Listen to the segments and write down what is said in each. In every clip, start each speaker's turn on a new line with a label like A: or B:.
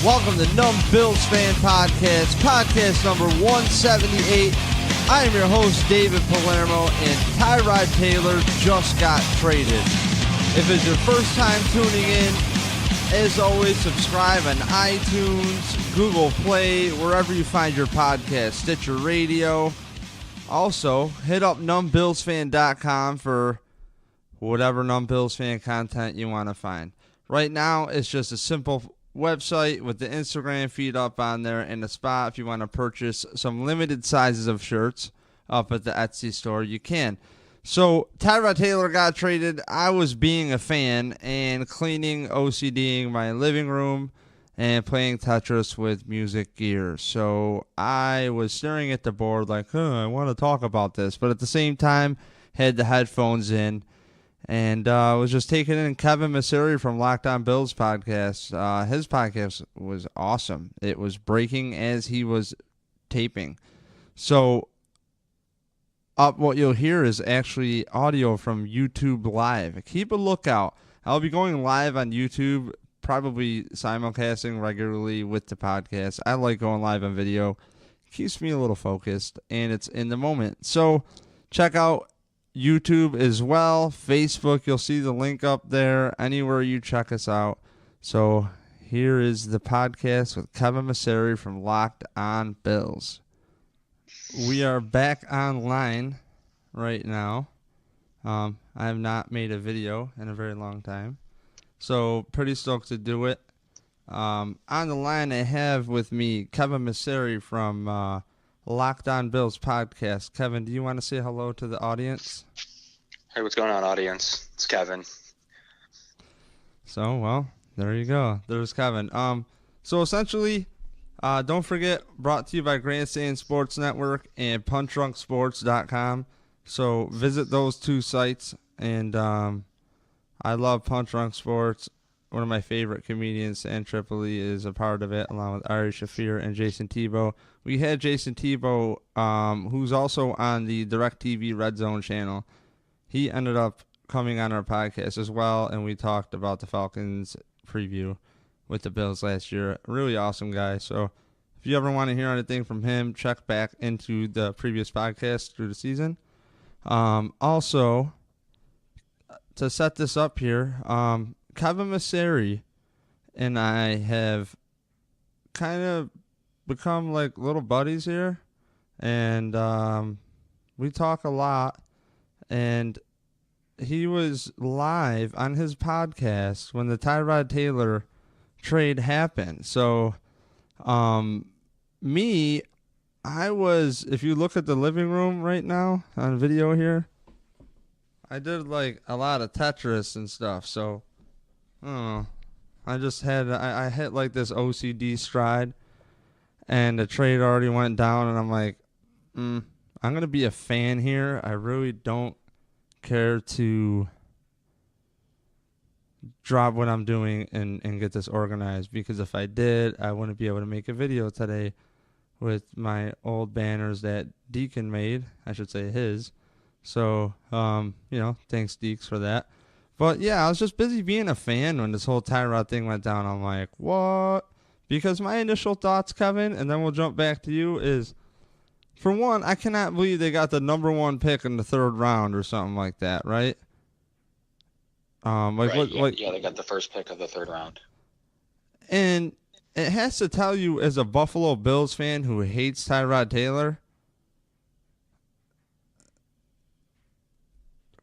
A: Welcome to Numb Bills Fan Podcast, podcast number 178. I am your host, David Palermo, and Tyrod Taylor just got traded. If it's your first time tuning in, as always, subscribe on iTunes, Google Play, wherever you find your podcast, Stitcher Radio. Also, hit up numbbillsfan.com for whatever Numb Bills fan content you want to find. Right now, it's just a simple website with the Instagram feed up on there and a spot if you want to purchase some limited sizes of shirts up at the Etsy store, you can. So Tyrod Taylor got traded. I was being a fan and cleaning, OCDing my living room and playing Tetris with music gear. So I was staring at the board like, I want to talk about this, but at the same time had the headphones in. And was just taking in Kevin Massare from Locked On Bills podcast. His podcast was awesome. It was breaking as he was taping. So what you'll hear is actually audio from YouTube Live. Keep a lookout. I'll be going live on YouTube, probably simulcasting regularly with the podcast. I like going live on video. Keeps me a little focused, and it's in the moment. So check out YouTube as well, Facebook, you'll see the link up there, anywhere you check us out. So here is the podcast with Kevin Massare from Locked On Bills. We are back online right now. I have not made a video in a very long time, so pretty stoked to do it. On the line I have with me Kevin Massare from Locked On Bills podcast. Kevin, do you want to say hello to the audience?
B: Hey, what's going on, audience? It's Kevin.
A: So, well, there you go. There's Kevin. So essentially, don't forget, brought to you by Grandstand Sports Network and PunchDrunkSports.com. So visit those two sites, and I love Punch Drunk Sports. One of my favorite comedians, Stan Tripoli, is a part of it, along with Ari Shafir and Jason Tebow. We had Jason Tebow, who's also on the DirecTV Red Zone channel. He ended up coming on our podcast as well, and we talked about the Falcons preview with the Bills last year. Really awesome guy. So if you ever want to hear anything from him, check back into the previous podcast through the season. Also, to set this up here, Kevin Massare and I have kind of become like little buddies here, and we talk a lot, and he was live on his podcast when the Tyrod Taylor trade happened. So I was, if you look at the living room right now on video here, I did like a lot of Tetris and stuff, so I don't know. I hit like this OCD stride, and the trade already went down, and I'm like, I'm going to be a fan here. I really don't care to drop what I'm doing and get this organized, because if I did, I wouldn't be able to make a video today with my old banners that Deacon made. I should say his. So, thanks, Deeks, for that. But, yeah, I was just busy being a fan when this whole Tyrod thing went down. I'm like, what? Because my initial thoughts, Kevin, and then we'll jump back to you, is, for one, I cannot believe they got the number one pick in the third round or something like that, right?
B: Yeah, they got the first pick of the third round.
A: And it has to tell you, as a Buffalo Bills fan who hates Tyrod Taylor,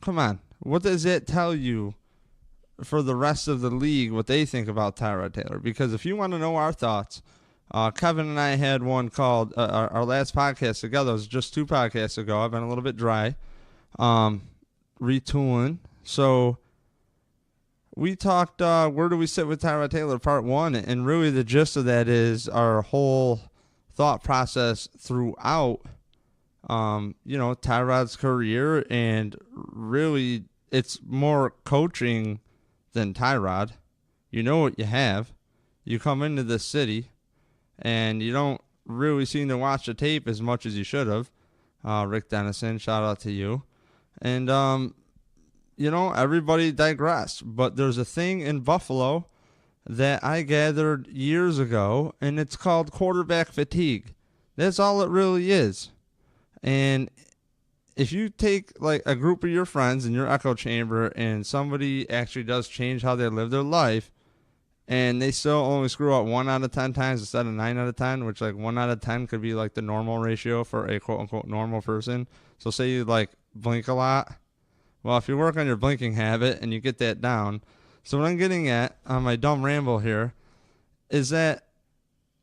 A: come on. What does it tell you for the rest of the league, what they think about Tyrod Taylor? Because if you want to know our thoughts, Kevin and I had one called, our last podcast together was just 2 podcasts ago. I've been a little bit dry, retooling. So we talked, where do we sit with Tyrod Taylor, part 1, and really the gist of that is our whole thought process throughout Tyrod's career, and really it's more coaching than Tyrod. You know what you have. You come into this city, and you don't really seem to watch the tape as much as you should have. Rick Dennison, shout out to you. And, everybody digressed. But there's a thing in Buffalo, that I gathered years ago, and it's called quarterback fatigue. That's all it really is. And if you take like a group of your friends in your echo chamber and somebody actually does change how they live their life, and they still only screw up 1 out of 10 times instead of 9 out of 10, which like 1 out of 10 could be like the normal ratio for a quote unquote normal person. So say you like blink a lot. Well, if you work on your blinking habit and you get that down. So what I'm getting at on my dumb ramble here is that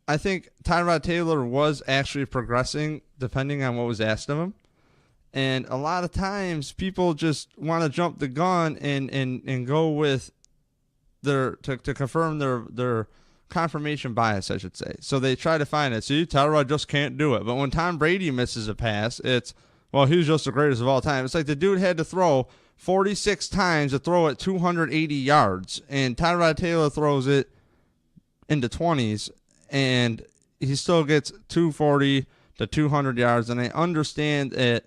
A: I think Tyrod Taylor was actually progressing depending on what was asked of him. And a lot of times people just want to jump the gun and go with their to confirm their confirmation bias, I should say. So they try to find it. See, Tyrod just can't do it. But when Tom Brady misses a pass, it's, well, he was just the greatest of all time. It's like the dude had to throw 46 times to throw it 280 yards. And Tyrod Taylor throws it into 20s, and he still gets 240 to 200 yards. And I understand that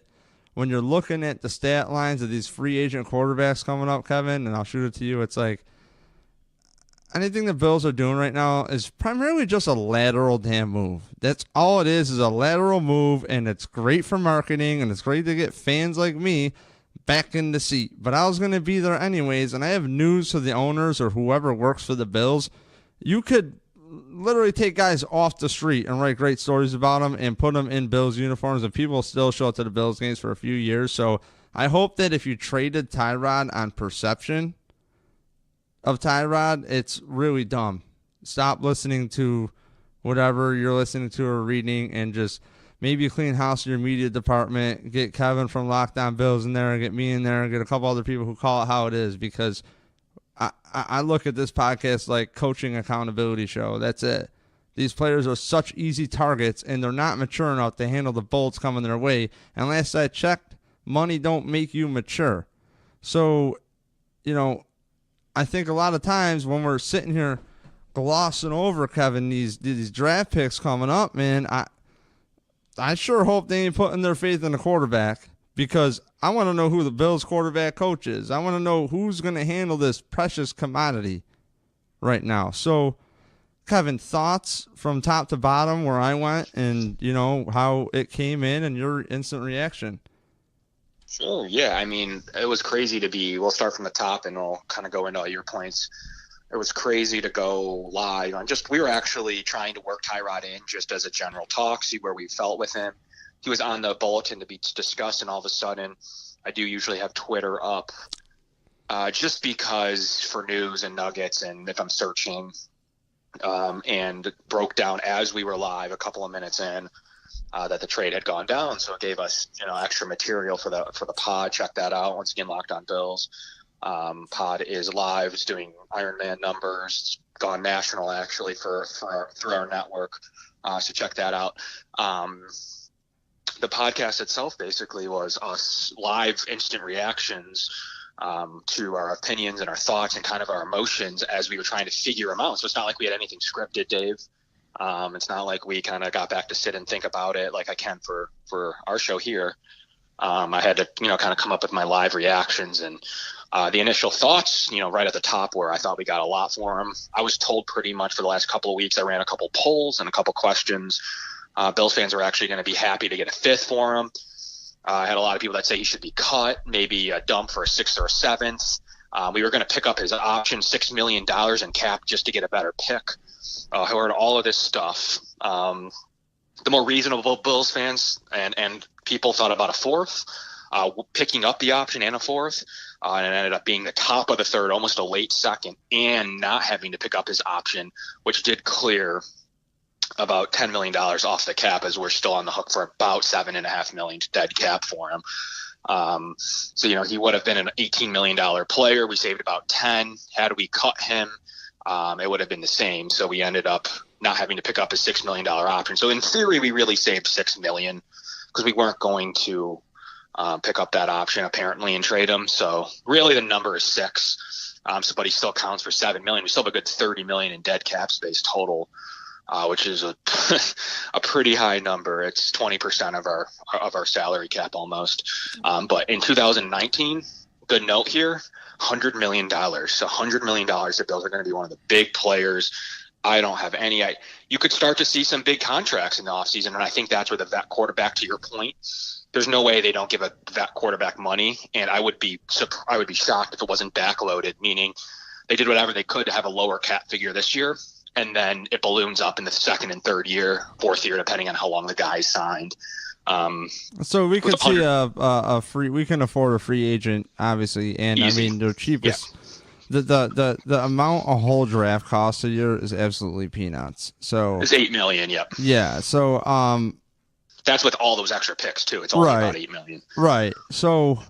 A: when you're looking at the stat lines of these free agent quarterbacks coming up, Kevin, and I'll shoot it to you, it's like anything the Bills are doing right now is primarily just a lateral damn move. That's all it is a lateral move, and it's great for marketing, and it's great to get fans like me back in the seat. But I was going to be there anyways, and I have news to the owners or whoever works for the Bills. You could literally take guys off the street and write great stories about them and put them in Bills uniforms, and people still show up to the Bills games for a few years. So I hope that if you traded Tyrod on perception of Tyrod, it's really dumb. Stop listening to whatever you're listening to or reading, and just maybe clean house in your media department, get Kevin from Lockdown Bills in there, and get me in there, and get a couple other people who call it how it is, because I look at this podcast like coaching accountability show. That's it. These players are such easy targets, and they're not mature enough to handle the bullets coming their way. And last I checked, money don't make you mature. So, I think a lot of times when we're sitting here glossing over, Kevin, these draft picks coming up, man, I sure hope they ain't putting their faith in the quarterback, because I want to know who the Bills quarterback coach is. I want to know who's going to handle this precious commodity right now. So, Kevin, thoughts from top to bottom where I went, and, how it came in and your instant reaction?
B: Sure. Yeah. I mean, it was crazy we'll start from the top and we'll kind of go into all your points. It was crazy to go live on we were actually trying to work Tyrod in just as a general talk, see where we felt with him. He was on the bulletin to be discussed, and all of a sudden I do usually have Twitter up just because for news and nuggets, and if I'm searching, and broke down as we were live a couple of minutes in that the trade had gone down. So it gave us, extra material for the pod. Check that out. Once again, Locked on Bills. Pod is live. It's doing Iron Man numbers. It's gone national actually through our network. So check that out. The podcast itself basically was us live instant reactions to our opinions and our thoughts and kind of our emotions as we were trying to figure them out. So it's not like we had anything scripted, Dave. It's not like we kind of got back to sit and think about it like I can for our show here. I had to, kind of come up with my live reactions, and the initial thoughts, right at the top where I thought we got a lot for him. I was told pretty much for the last couple of weeks, I ran a couple polls and a couple questions. Bills fans are actually going to be happy to get a fifth for him. I had a lot of people that say he should be cut, maybe a dump for a sixth or a seventh. We were going to pick up his option, $6 million in cap just to get a better pick. I heard all of this stuff. The more reasonable Bills fans and people thought about a fourth, picking up the option and a fourth, and it ended up being the top of the third, almost a late second, and not having to pick up his option, which did clear about $10 million off the cap, as we're still on the hook for about $7.5 million dead cap for him. So, he would have been an $18 million player. We saved about 10. Had we cut him, it would have been the same. So we ended up not having to pick up a $6 million option. So in theory, we really saved $6 million because we weren't going to pick up that option apparently and trade him. So really the number is 6. But he still counts for $7 million. We still have a good $30 million in dead cap space total, which is a pretty high number. It's 20% of our salary cap almost. But in 2019, the note here, $100 million. So $100 million, the Bills are going to be one of the big players. I don't have any. You could start to see some big contracts in the offseason, and I think that's where the vet quarterback, to your point, there's no way they don't give a vet quarterback money, and I would be shocked if it wasn't backloaded, meaning they did whatever they could to have a lower cap figure this year, and then it balloons up in the second and third year, fourth year, depending on how long the guy's signed.
A: So we could see a free. We can afford a free agent, obviously, and
B: easy.
A: I mean the cheapest.
B: Yeah.
A: The amount a whole draft costs a year is absolutely peanuts. So
B: it's $8 million. Yep.
A: Yeah. So
B: that's with all those extra picks too. It's only about $8 million.
A: Right. So,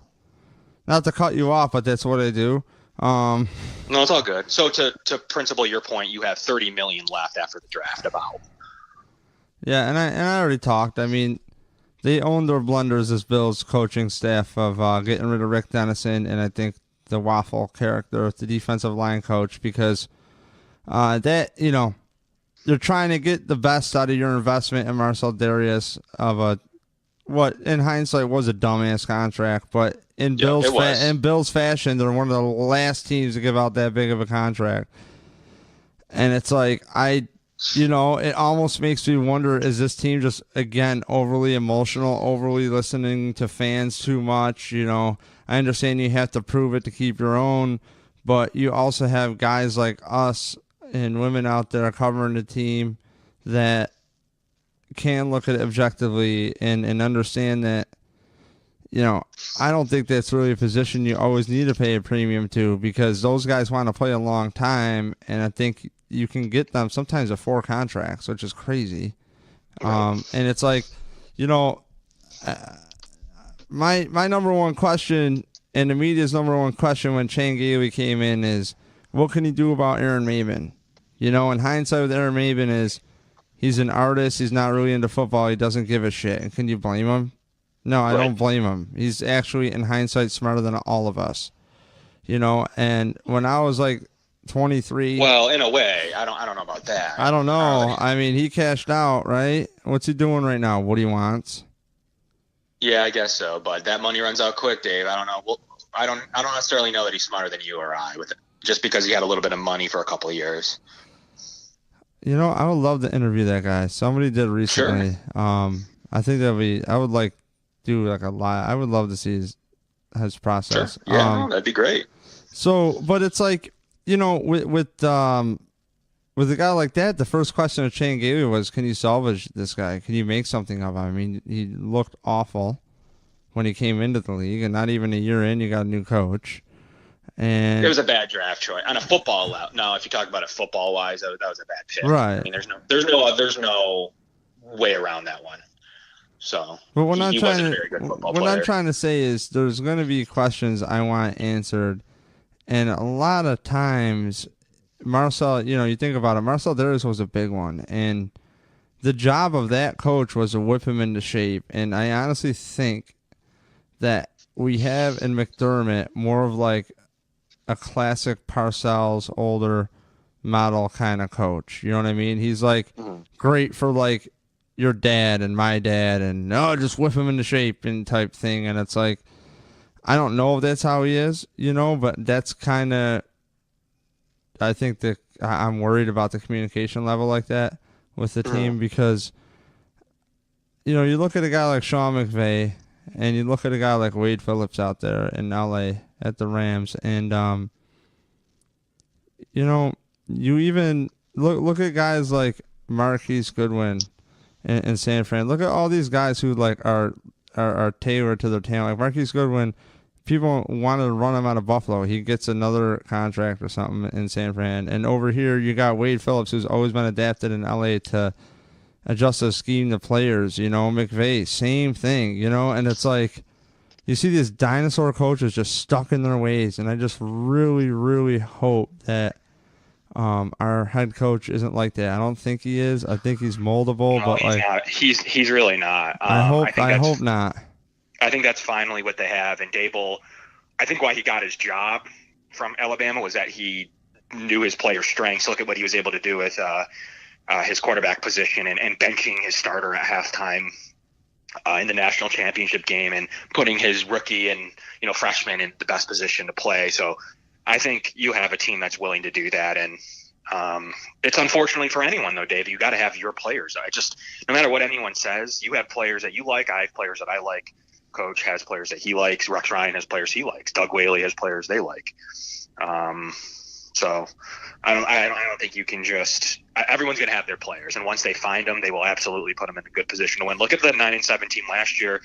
A: not to cut you off, but that's what I do.
B: No, it's all good. So to principle your point, you have $30 million left after the draft. About.
A: Yeah, and I already talked. I mean, they own their blunders as Bills coaching staff of getting rid of Rick Dennison, and I think the waffle character, the defensive line coach, because that, you know, you're trying to get the best out of your investment in Marcel Darius of a, what in hindsight was a dumbass contract, but in Bills fashion, they're one of the last teams to give out that big of a contract. And it's like, it almost makes me wonder, is this team just, again, overly emotional, overly listening to fans too much? You know, I understand you have to prove it to keep your own, but you also have guys like us and women out there covering the team that can look at it objectively and understand that, you know, I don't think that's really a position you always need to pay a premium to, because those guys want to play a long time, and I think you can get them sometimes at 4 contracts, which is crazy.
B: Right.
A: And it's like, you know, my number one question and the media's number one question when Chan Gailey came in is, what can he do about Aaron Maben? You know, in hindsight with Aaron Maben is, he's an artist. He's not really into football. He doesn't give a shit. And can you blame him? No, I don't blame him. He's actually, in hindsight, smarter than all of us. You know, and when I was like 23.
B: Well, in a way, I don't know about that.
A: I don't know. I mean, he cashed out, right? What's he doing right now? What he wants?
B: Yeah, I guess so. But that money runs out quick, Dave. I don't know. Well, I don't necessarily know that he's smarter than you or I with it, just because he had a little bit of money for a couple of years.
A: You know, I would love to interview that guy. Somebody did recently. Sure. I think I would like do like a live. I would love to see his process.
B: Sure. Yeah, that'd be great.
A: So, but it's like, you know, with a guy like that, the first question of Chan Gailey was, can you salvage this guy? Can you make something of him? I mean, he looked awful when he came into the league, and not even a year in, you got a new coach. And
B: it was a bad draft choice on a football level. No, if you talk about it football wise, that was a bad pick.
A: Right.
B: I mean, there's no way around that one. So,
A: but what
B: he wasn't a very good football player.
A: What I'm trying to say is, there's going to be questions I want answered, and a lot of times, Marcel, you know, you think about it, Marcel Darius was a big one, and the job of that coach was to whip him into shape. And I honestly think that we have in McDermott more of like a classic Parcells older model kind of coach. You know what I mean? He's like great for like your dad and my dad, and just whip him into shape and type thing. And it's like, I don't know if that's how he is, you know, but that's kind of, I think that I'm worried about the communication level like that with the team, because, you know, you look at a guy like Sean McVay, and you look at a guy like Wade Phillips out there in LA at the Rams, and you know, you even look at guys like Marquise Goodwin in San Fran. Look at all these guys who like are tailored to their talent. Like Marquise Goodwin, people wanted to run him out of Buffalo. He gets another contract or something in San Fran. And over here, you got Wade Phillips, who's always been adapted in LA to adjust the scheme to players. You know, McVay, same thing, you know, and it's like, you see these dinosaur coaches just stuck in their ways, and I just really, really hope that our head coach isn't like that. I don't think he is. I think he's moldable, but
B: he's
A: like
B: not. He's really not.
A: I hope not.
B: I think that's finally what they have. And Dable, I think why he got his job from Alabama was that he knew his player strengths. Look at what he was able to do with his quarterback position and benching his starter at halftime. in the national championship game and putting his rookie and freshman in the best position to play. So I think you have a team that's willing to do that, and it's unfortunately for anyone though, Dave. You got to have your players. No matter what anyone says, you have players that you like. I have players that I like. Coach has players that he likes. Rex Ryan has players he likes. Doug Whaley has players they like. So I don't think you can just – everyone's going to have their players, and once they find them, they will absolutely put them in a good position to win. Look at the 9-7 team last year.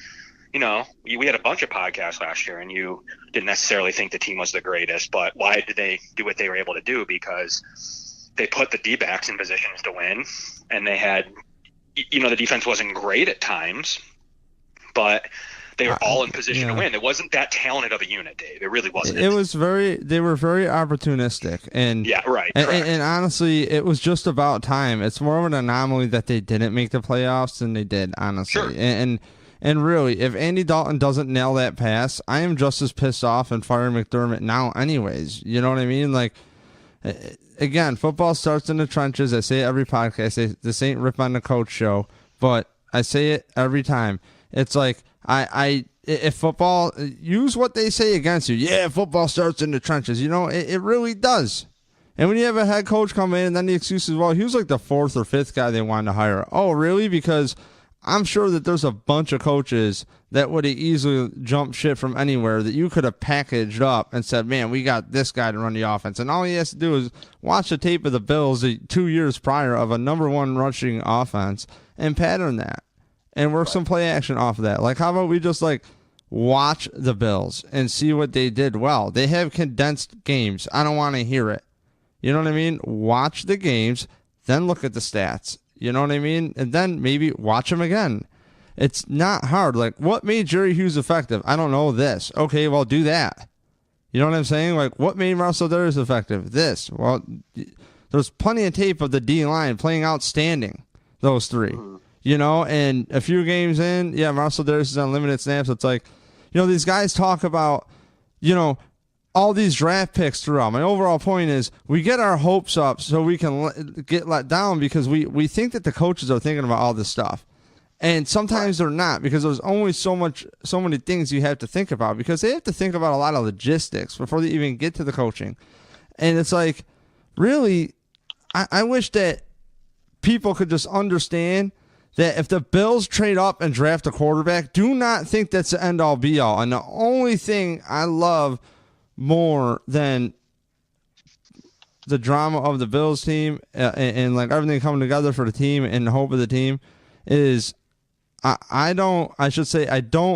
B: We had a bunch of podcasts last year, and you didn't necessarily think the team was the greatest, but why did they do what they were able to do? Because they put the D-backs in positions to win, and they had – the defense wasn't great at times, but – they were all in position to win. It wasn't that talented of a unit, Dave. It really wasn't.
A: They were very opportunistic. And
B: yeah, right.
A: And honestly, it was just about time. It's more of an anomaly that they didn't make the playoffs than they did, honestly.
B: Sure.
A: And really, if Andy Dalton doesn't nail that pass, I am just as pissed off and firing McDermott now anyways. You know what I mean? Like, again, football starts in the trenches. I say it every podcast. I say this ain't Rip on the Coach show, but I say it every time. It's like, if football, use what they say against you. Yeah, football starts in the trenches. It really does. And when you have a head coach come in and then the excuse is, well, he was like the 4th or 5th guy they wanted to hire. Oh, really? Because I'm sure that there's a bunch of coaches that would have easily jumped ship from anywhere that you could have packaged up and said, man, we got this guy to run the offense. And all he has to do is watch the tape of the Bills 2 years prior of a number 1 rushing offense and pattern that. And work some play action off of that. Like, how about we just, watch the Bills and see what they did well? They have condensed games. I don't want to hear it. You know what I mean? Watch the games, then look at the stats. You know what I mean? And then maybe watch them again. It's not hard. Like, what made Jerry Hughes effective? I don't know this. Okay, well, do that. You know what I'm saying? Like, what made Russell Darius effective? This. Well, there's plenty of tape of the D-line playing outstanding, those 3. And a few games in, Russell Darius is on limited snaps. It's like, these guys talk about, all these draft picks throughout. My overall point is we get our hopes up so we can get let down because we think that the coaches are thinking about all this stuff. And sometimes they're not because there's only so many things you have to think about because they have to think about a lot of logistics before they even get to the coaching. And it's like, really, I wish that people could just understand that if the Bills trade up and draft a quarterback, do not think that's the end-all, be-all. And the only thing I love more than the drama of the Bills team and everything coming together for the team and the hope of the team is I don't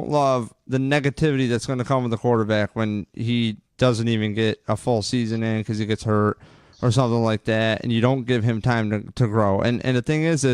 A: love the negativity that's going to come with the quarterback when he doesn't even get a full season in because he gets hurt or something like that, and you don't give him time to grow. And the thing is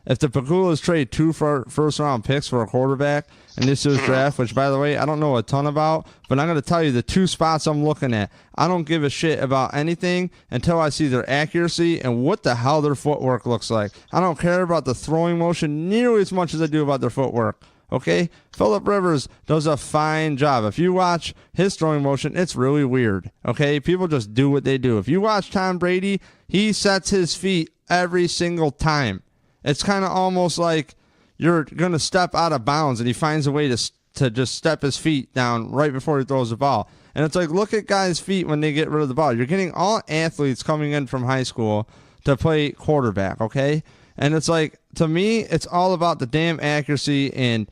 A: if the Paculas trade 2 first-round picks for a quarterback in this year's draft, which, by the way, I don't know a ton about, but I'm going to tell you the 2 spots I'm looking at, I don't give a shit about anything until I see their accuracy and what the hell their footwork looks like. I don't care about the throwing motion nearly as much as I do about their footwork. Okay? Phillip Rivers does a fine job. If you watch his throwing motion, it's really weird. Okay? People just do what they do. If you watch Tom Brady, he sets his feet every single time. It's kind of almost like you're going to step out of bounds, and he finds a way to just step his feet down right before he throws the ball. And it's like, look at guys' feet when they get rid of the ball. You're getting all athletes coming in from high school to play quarterback, okay? And it's like, to me, it's all about the damn accuracy and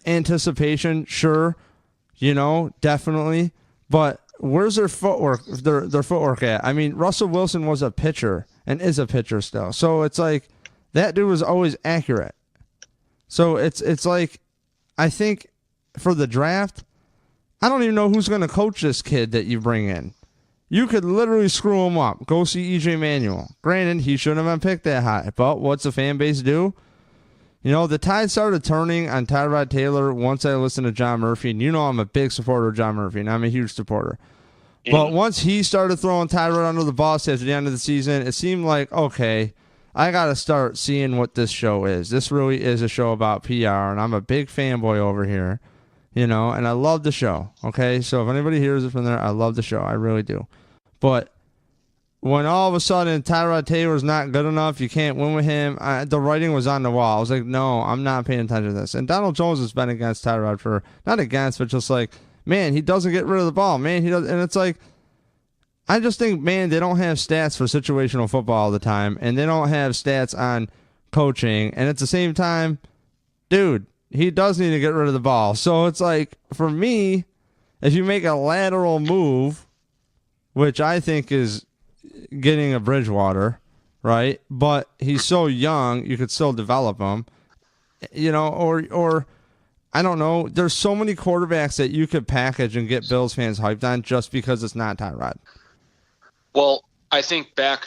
A: anticipation, sure, definitely. But where's their footwork, their footwork at? I mean, Russell Wilson was a pitcher and is a pitcher still. So it's like, that dude was always accurate. So it's like, I think for the draft, I don't even know who's going to coach this kid that you bring in. You could literally screw him up. Go see E.J. Manuel. Granted, he shouldn't have been picked that high, but what's the fan base do? The tide started turning on Tyrod Taylor once I listened to John Murphy, and I'm a big supporter of John Murphy, and I'm a huge supporter. But once he started throwing Tyrod under the bus after the end of the season, it seemed like, okay, I got to start seeing what this show is. This really is a show about PR, and I'm a big fanboy over here, and I love the show, okay? So if anybody hears it from there, I love the show. I really do. But when all of a sudden Tyrod Taylor's not good enough, you can't win with him, the writing was on the wall. I was like, no, I'm not paying attention to this. And Donald Jones has been against Tyrod for, not against, but just like, man, he doesn't get rid of the ball. Man, he does. And it's like, I just think, man, they don't have stats for situational football all the time, and they don't have stats on coaching. And at the same time, dude, he does need to get rid of the ball. So it's like, for me, if you make a lateral move, which I think is getting a Bridgewater, right? But he's so young, you could still develop him, or I don't know. There's so many quarterbacks that you could package and get Bills fans hyped on just because it's not Tyrod.
B: Well, I think back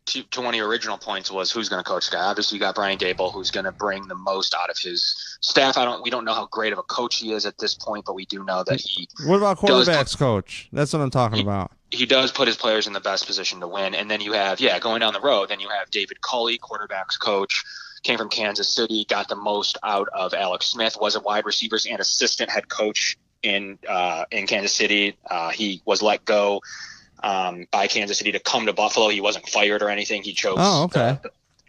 B: to one of your original points was who's going to coach the guy. Obviously, you got Brian Daboll, who's going to bring the most out of his staff. We don't know how great of a coach he is at this point, but we do know that he.
A: What about quarterbacks coach? That's what I'm talking about.
B: He does put his players in the best position to win. And then you have, going down the road, then you have David Culley, quarterbacks coach, came from Kansas City, got the most out of Alex Smith, was a wide receivers and assistant head coach in Kansas City. He was let go by Kansas City to come to Buffalo. He wasn't fired or anything. He chose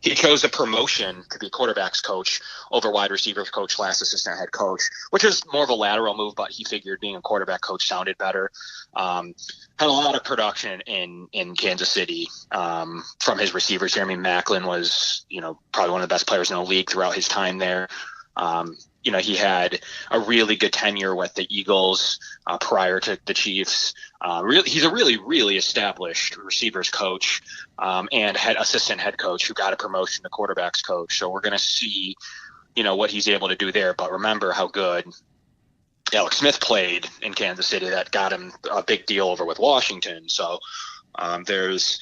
B: he chose a promotion to be quarterbacks coach over wide receivers coach / assistant head coach, which is more of a lateral move, but he figured being a quarterback coach sounded better. Had a lot of production in Kansas City from his receivers. Jeremy Maclin was, probably one of the best players in the league throughout his time there. He had a really good tenure with the Eagles prior to the Chiefs. He's a really, really established receivers coach and assistant head coach who got a promotion to quarterbacks coach. So we're going to see, what he's able to do there. But remember how good Alex Smith played in Kansas City. That got him a big deal over with Washington. So there's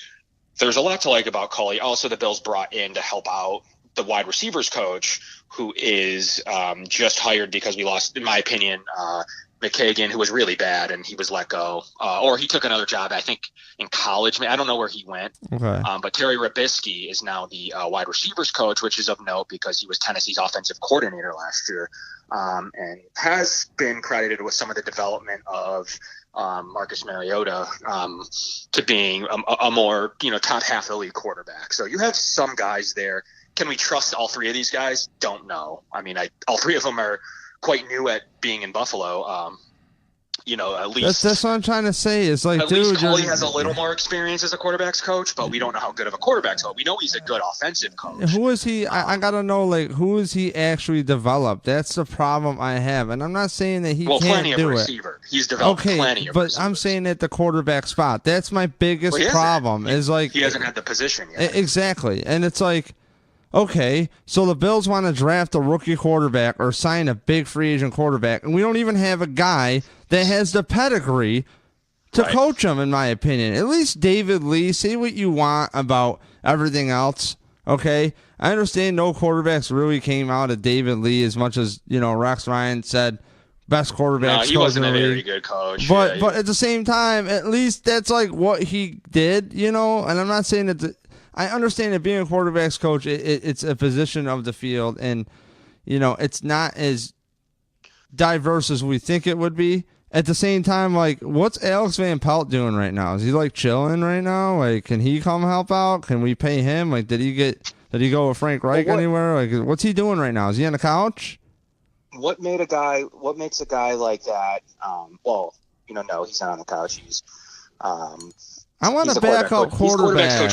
B: a lot to like about Culley. Also, the Bills brought in to help out the wide receivers coach, who is just hired because we lost, in my opinion, McKagan, who was really bad, and he was let go. Or he took another job, I think, in college. I don't know where he went.
A: Okay.
B: But Terry Robisky is now the wide receivers coach, which is of note because he was Tennessee's offensive coordinator last year and has been credited with some of the development of Marcus Mariota to being a more, top half of the league quarterback. So you have some guys there. Can we trust all three of these guys? Don't know. I mean, all three of them are quite new at being in Buffalo. At least
A: that's what I'm trying to say. Is like,
B: at least Culley has a little more experience as a quarterbacks coach, but we don't know how good of a quarterbacks coach. We know he's a good offensive coach.
A: Who is he? I gotta know, who is he actually developed? That's the problem I have, and I'm not saying that he can't do it.
B: Receiver. He's developed plenty of receivers.
A: I'm saying at the quarterback spot. That's my biggest problem. He
B: hasn't had the position yet.
A: Exactly, and it's like. Okay, so the Bills want to draft a rookie quarterback or sign a big free agent quarterback, and we don't even have a guy that has the pedigree to coach him, in my opinion. At least David Lee, say what you want about everything else, okay? I understand no quarterbacks really came out of David Lee as much as, Rex Ryan said best quarterback coach in the league.
B: He wasn't a very good coach.
A: But at the same time, at least that's what he did, and I'm not saying that I understand that being a quarterback's coach, it's a position of the field, and it's not as diverse as we think it would be. At the same time, what's Alex Van Pelt doing right now? Is he chilling right now? Can he come help out? Can we pay him? Did he go with Frank Reich anywhere? What's he doing right now? Is he on the couch?
B: What makes a guy like that? No, he's not on the couch.
A: I want a backup quarterback.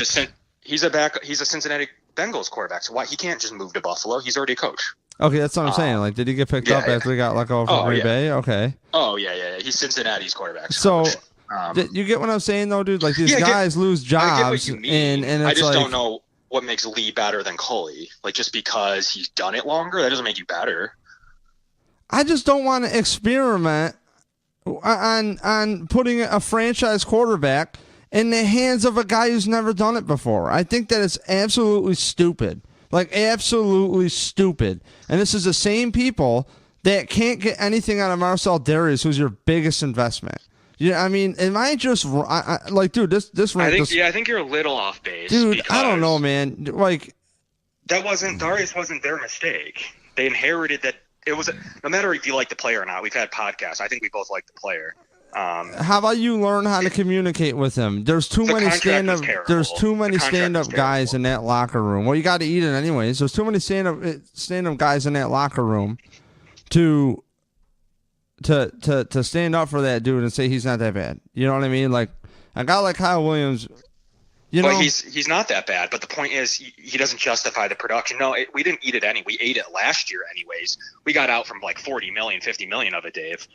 B: He's a Cincinnati Bengals quarterback. So why he can't just move to Buffalo? He's already a coach.
A: Okay, that's what I'm saying. Did he get picked up after he got let go from Green Bay? Okay.
B: Oh yeah. He's Cincinnati's quarterback.
A: So you get what I'm saying, though, dude? These guys lose jobs.
B: I get what you mean.
A: And
B: I just don't know what makes Lee better than Culley. Just because he's done it longer, that doesn't make you better.
A: I just don't want to experiment on putting a franchise quarterback in the hands of a guy who's never done it before. I think that is absolutely stupid. Absolutely stupid. And this is the same people that can't get anything out of Marcel Darius, who's your biggest investment. Am I just dude? This rank.
B: I think you're a little off base,
A: dude. I don't know, man.
B: Darius wasn't their mistake. They inherited that. It was no matter if you like the player or not. We've had podcasts. I think we both like the player.
A: How about you learn how to communicate with him? There's too many stand-up guys in that locker room. Well, you got to eat it anyways. There's too many stand-up guys in that locker room to stand up for that dude and say he's not that bad. You know what I mean? Like a guy like Kyle Williams.
B: Well, he's not that bad, but the point is he doesn't justify the production. No, we didn't eat it we ate it last year anyways. We got out from like 40 million, 50 million of it, Dave.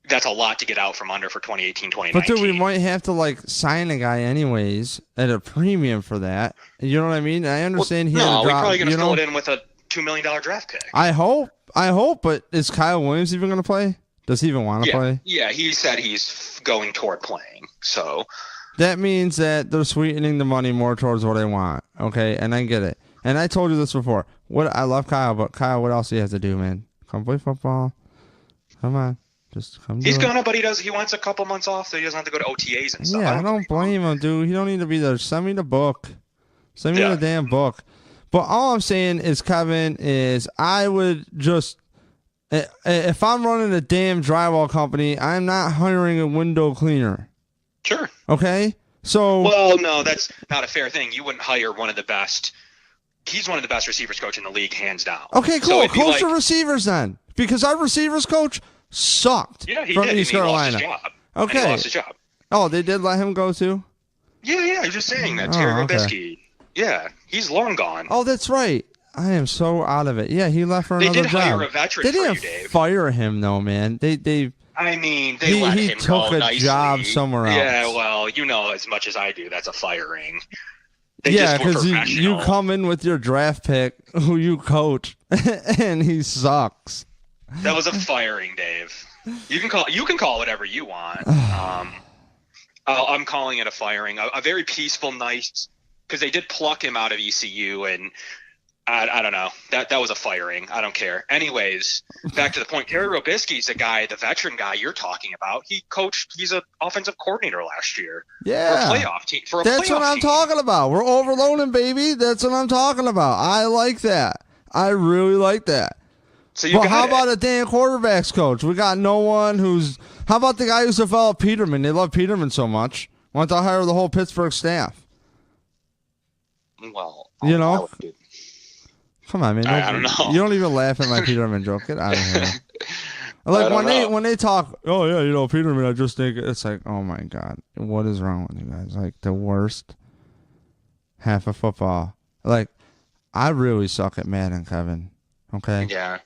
B: That's a lot to get out from under for 2018, 2019.
A: But dude, we might have to like sign a guy anyways at a premium for that. You know what I mean? I understand
B: we're probably going to fill it in with a $2 million draft pick.
A: I hope, but is Kyle Williams even going to play? Does he even want to play?
B: Yeah, he said he's going toward playing, so...
A: That means that they're sweetening the money more towards what I want, okay? And I get it. And I told you this before. I love Kyle, but Kyle, what else do you have to do, man? Come play football. Come on. Just come
B: He's gonna, but he wants a couple months off so he doesn't have to go to OTAs and stuff.
A: Yeah, I don't blame him, dude. He don't need to be there. Send me the book. Send me the damn book. But all I'm saying is, Kevin, is I would just... If I'm running a damn drywall company, I'm not hiring a window cleaner.
B: Sure.
A: Okay. So.
B: Well, no, that's not a fair thing. You wouldn't hire one of the best. He's one of the best receivers coach in the league, hands down.
A: Okay, cool. So coach the receivers then, because our receivers coach sucked.
B: Yeah, he
A: from
B: did.
A: East Carolina.
B: He lost his job.
A: Okay.
B: He lost his job.
A: Oh, they did let him go too.
B: Yeah. I was just saying that. Terry Robisky. Yeah, he's long gone.
A: Oh, that's right. I am so out of it. Yeah, he left for another job.
B: They did hire a veteran.
A: They didn't fire him though, man. They
B: let him go nicely. He
A: took a job somewhere else.
B: Yeah, well, you know as much as I do, that's a firing.
A: Because you come in with your draft pick, who you coach, and he sucks.
B: That was a firing, Dave. You can call it whatever you want. I'm calling it a firing. A very peaceful, nice, because they did pluck him out of ECU, and I don't know. That was a firing. I don't care. Anyways, back to the point. Terry Robisky's the veteran guy you're talking about. He's an offensive coordinator last year.
A: Yeah.
B: For a playoff team.
A: That's what I'm talking about. We're overloading, baby. That's what I'm talking about. I like that. I really like that.
B: So
A: how about a damn quarterbacks coach? We got no one who's... How about the guy who's developed Peterman? They love Peterman so much. Want to hire the whole Pittsburgh staff.
B: Well,
A: you know... Come on, man.
B: I don't know.
A: You don't even laugh at my Peterman joke. Get out of here. Like when they talk, oh yeah, Peterman, I just think it's like, oh my God, what is wrong with you guys? Like the worst half of football. Like I really suck at Madden, Kevin. Okay?
B: Yeah.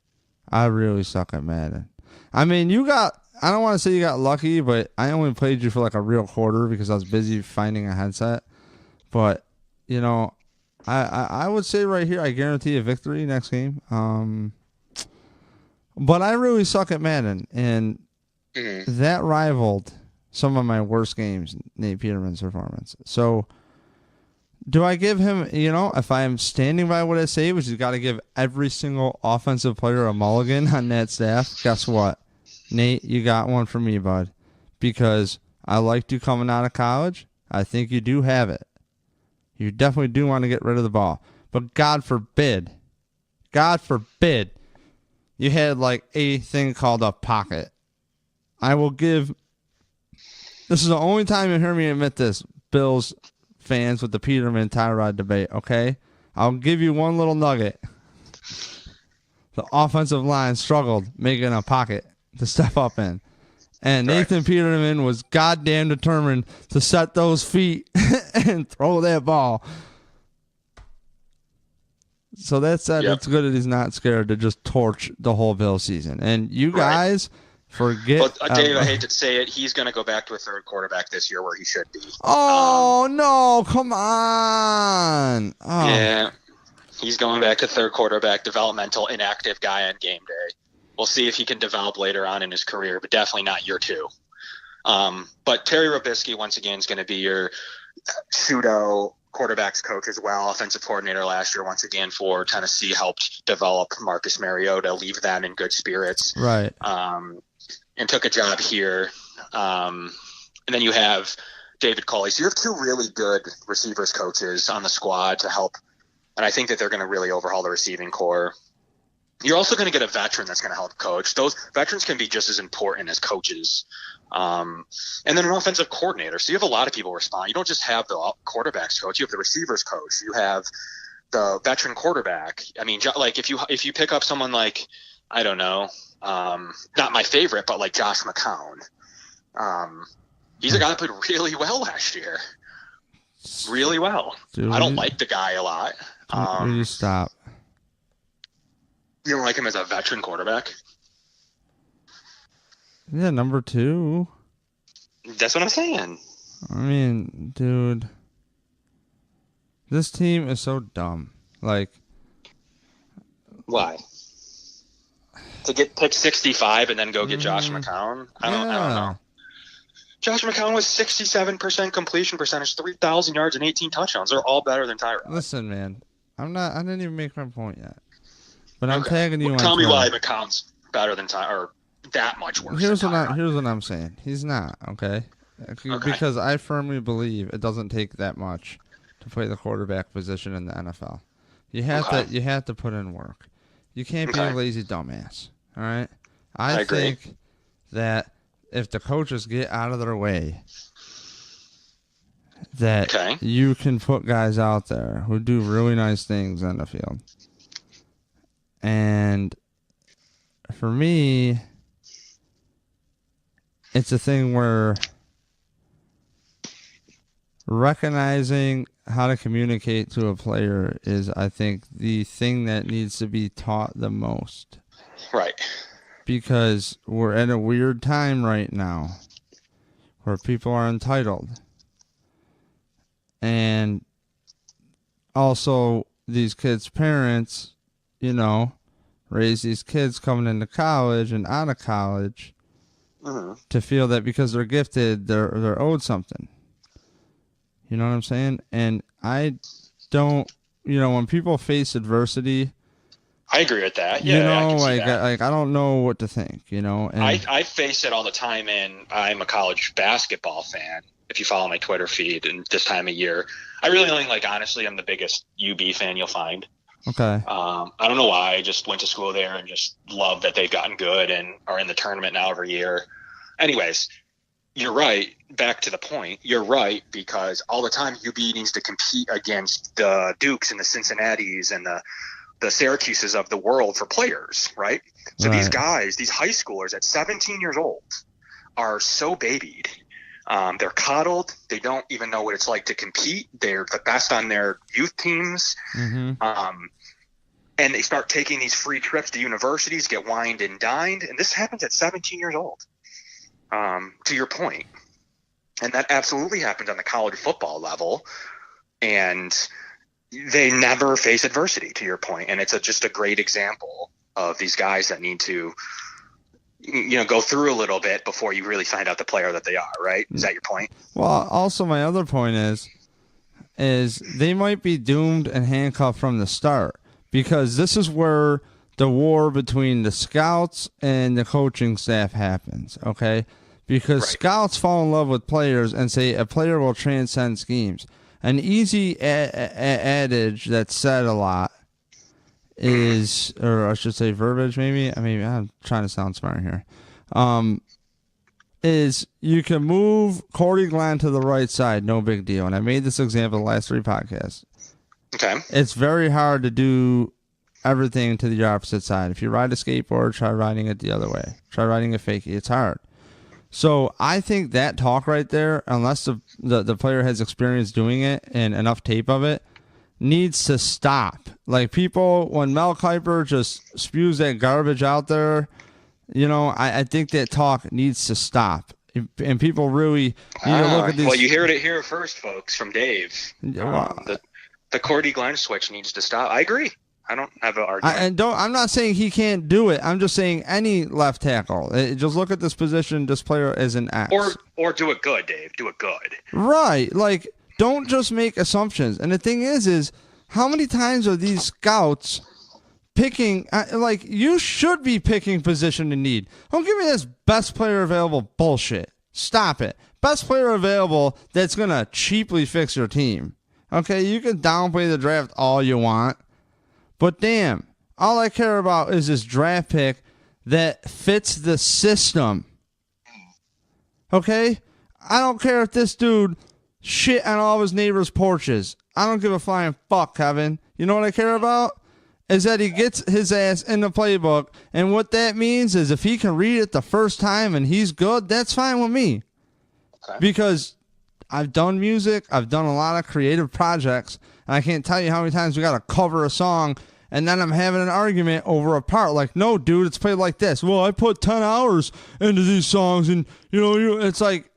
A: I really suck at Madden. I mean, I don't want to say you got lucky, but I only played you for like a real quarter because I was busy finding a headset. But, I would say right here, I guarantee a victory next game. But I really suck at Madden, and that rivaled some of my worst games, Nate Peterman's performance. So, do I give him, if I'm standing by what I say, which is got to give every single offensive player a mulligan on that staff, guess what? Nate, you got one for me, bud. Because I liked you coming out of college. I think you do have it. You definitely do want to get rid of the ball. But God forbid, you had like a thing called a pocket. I will give, this is the only time you hear me admit this, Bills fans with the Peterman Tyrod debate, okay? I'll give you one little nugget. The offensive line struggled making a pocket to step up in. And Nathan Peterman was goddamn determined to set those feet and throw that ball. So that said, it's good that he's not scared to just torch the whole Bill season. And you guys forget.
B: But Dave, I hate to say it, he's going to go back to a third quarterback this year where he should be.
A: Oh, no, come on. Oh.
B: Yeah, he's going back to third quarterback, developmental, inactive guy on game day. We'll see if he can develop later on in his career, but definitely not year two. But Terry Robisky, once again, is going to be your pseudo quarterbacks coach as well. Offensive coordinator last year, once again, for Tennessee, helped develop Marcus Mariota, leave them in good spirits.
A: Right.
B: And took a job here. And then you have David Culley. So you have two really good receivers coaches on the squad to help. And I think that they're going to really overhaul the receiving core. You're also going to get a veteran that's going to help coach. Those veterans can be just as important as coaches. And then an offensive coordinator. So you have a lot of people respond. You don't just have the quarterbacks coach. You have the receivers coach. You have the veteran quarterback. I mean, like if you pick up someone like, I don't know, not my favorite, but like Josh McCown. He's a guy that played really well last year. Really well. Dude, I don't like the guy a lot.
A: Will you stop?
B: You don't like him as a veteran quarterback?
A: Yeah, number 2.
B: That's what I'm saying.
A: I mean, dude, this team is so dumb. Like,
B: why? To get pick 65 and then go get Josh McCown? I don't know. Josh McCown was 67% completion percentage, 3,000 yards and 18 touchdowns. They're all better than Tyrod.
A: Listen, man, I didn't even make my point yet. But I'm tagging you on
B: Tell me
A: Twitter.
B: why McCown's better than Tyrod, or that much worse.
A: Here's what I'm saying. He's not, okay? Because I firmly believe it doesn't take that much to play the quarterback position in the NFL. You have to put in work. You can't be a lazy dumbass. All right? I think that if the coaches get out of their way, that you can put guys out there who do really nice things on the field. And for me, it's a thing where recognizing how to communicate to a player is, I think, the thing that needs to be taught the most.
B: Right.
A: Because we're at a weird time right now where people are entitled. And also these kids' parents, raise these kids coming into college and out of college to feel that because they're gifted, they're owed something. You know what I'm saying? And I don't, when people face adversity,
B: I agree with that. Yeah,
A: I don't know what to think. And
B: I face it all the time, and I'm a college basketball fan. If you follow my Twitter feed, and this time of year, I really only honestly, I'm the biggest UB fan you'll find.
A: Okay.
B: I don't know why. I just went to school there and just love that they've gotten good and are in the tournament now every year. Anyways, you're right. Back to the point. You're right, because all the time UB needs to compete against the Dukes and the Cincinnatis and the Syracuses of the world for players, right? So these guys, these high schoolers at 17 years old are so babied. They're coddled. They don't even know what it's like to compete. They're the best on their youth teams. And they start taking these free trips to universities, get wined and dined. And this happens at 17 years old, to your point. And that absolutely happens on the college football level. And they never face adversity, to your point. And it's just a great example of these guys that need to go through a little bit before you really find out the player that they are, right? Is that your point?
A: Well, also my other point is they might be doomed and handcuffed from the start, because this is where the war between the scouts and the coaching staff happens, okay? Because scouts fall in love with players and say a player will transcend schemes. An easy adage that's said a lot is, or I should say verbiage maybe. I mean, I'm trying to sound smart here. Is you can move Corey Glenn to the right side, no big deal. And I made this example the last 3 podcasts.
B: Okay.
A: It's very hard to do everything to the opposite side. If you ride a skateboard, try riding it the other way. Try riding a fakie. It's hard. So I think that talk right there, unless the player has experience doing it and enough tape of it, needs to stop. Like people, when Mel Kiper just spews that garbage out there, I think that talk needs to stop. And people really need to look at these.
B: Well, you heard it here first, folks, from Dave. The Cordy Glenn switch needs to stop. I agree. I don't have an argument.
A: I'm not saying he can't do it. I'm just saying any left tackle. Just look at this position. This player is an X.
B: Or do it good, Dave. Do it good.
A: Right. Like, don't just make assumptions. And the thing is how many times are these scouts picking? You should be picking position in need. Don't give me this best player available bullshit. Stop it. Best player available that's going to cheaply fix your team. Okay, you can downplay the draft all you want. But damn, All I care about is this draft pick that fits the system. Okay? I don't care if this dude shit on all of his neighbors' porches. I don't give a flying fuck, Kevin. You know what I care about? Is that he gets his ass in the playbook, and what that means is if he can read it the first time and he's good, that's fine with me. Okay. Because I've done music, I've done a lot of creative projects, and I can't tell you how many times we got to cover a song, and then I'm having an argument over a part. Like, no, dude, it's played like this. Well, I put 10 hours into these songs, and, it's like,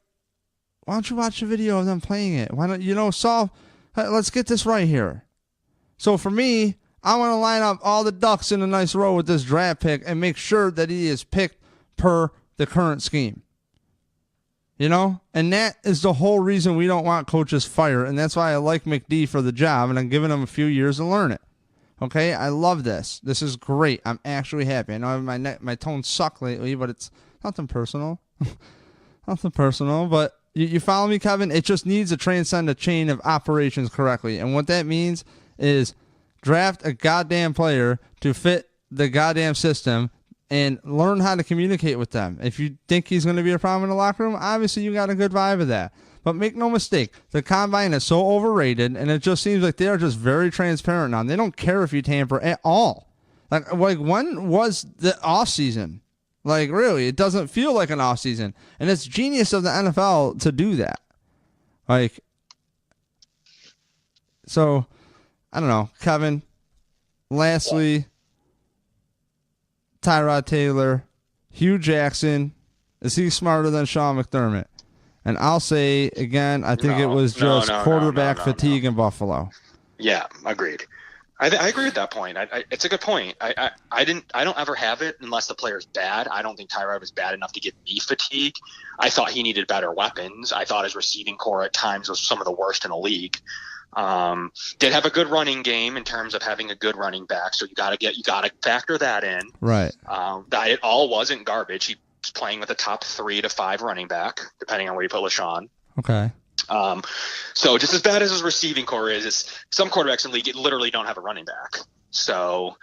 A: why don't you watch a video of them playing it? Why don't, let's get this right here. So for me, I want to line up all the ducks in a nice row with this draft pick and make sure that he is picked per the current scheme. And that is the whole reason we don't want coaches fired, and that's why I like McD for the job, and I'm giving him a few years to learn it. Okay, I love this. This is great. I'm actually happy. I know my tones suck lately, but it's nothing personal. Nothing personal, but you follow me, Kevin? It just needs to transcend a chain of operations correctly, and what that means is draft a goddamn player to fit the goddamn system and learn how to communicate with them. If you think he's going to be a problem in the locker room, obviously you got a good vibe of that. But make no mistake, the combine is so overrated, and it just seems like they are just very transparent now. They don't care if you tamper at all. Like when was the off season? Like, really, it doesn't feel like an off season, and it's genius of the NFL to do that. Like, so I don't know, Kevin. Lastly, Tyrod Taylor, Hugh Jackson. Is he smarter than Sean McDermott? And I'll say again, I think it was just quarterback fatigue in Buffalo.
B: Yeah, agreed. I agree with that point. It's a good point. I don't ever have it unless the player's bad. I don't think Tyrod was bad enough to give me fatigue. I thought he needed better weapons. I thought his receiving core at times was some of the worst in the league. Did have a good running game in terms of having a good running back, so you got to factor that in.
A: Right.
B: That it all wasn't garbage. He was playing with a top 3 to 5 running back, depending on where you put LaShawn.
A: Okay.
B: So just as bad as his receiving core is some quarterbacks in the league literally don't have a running back. So,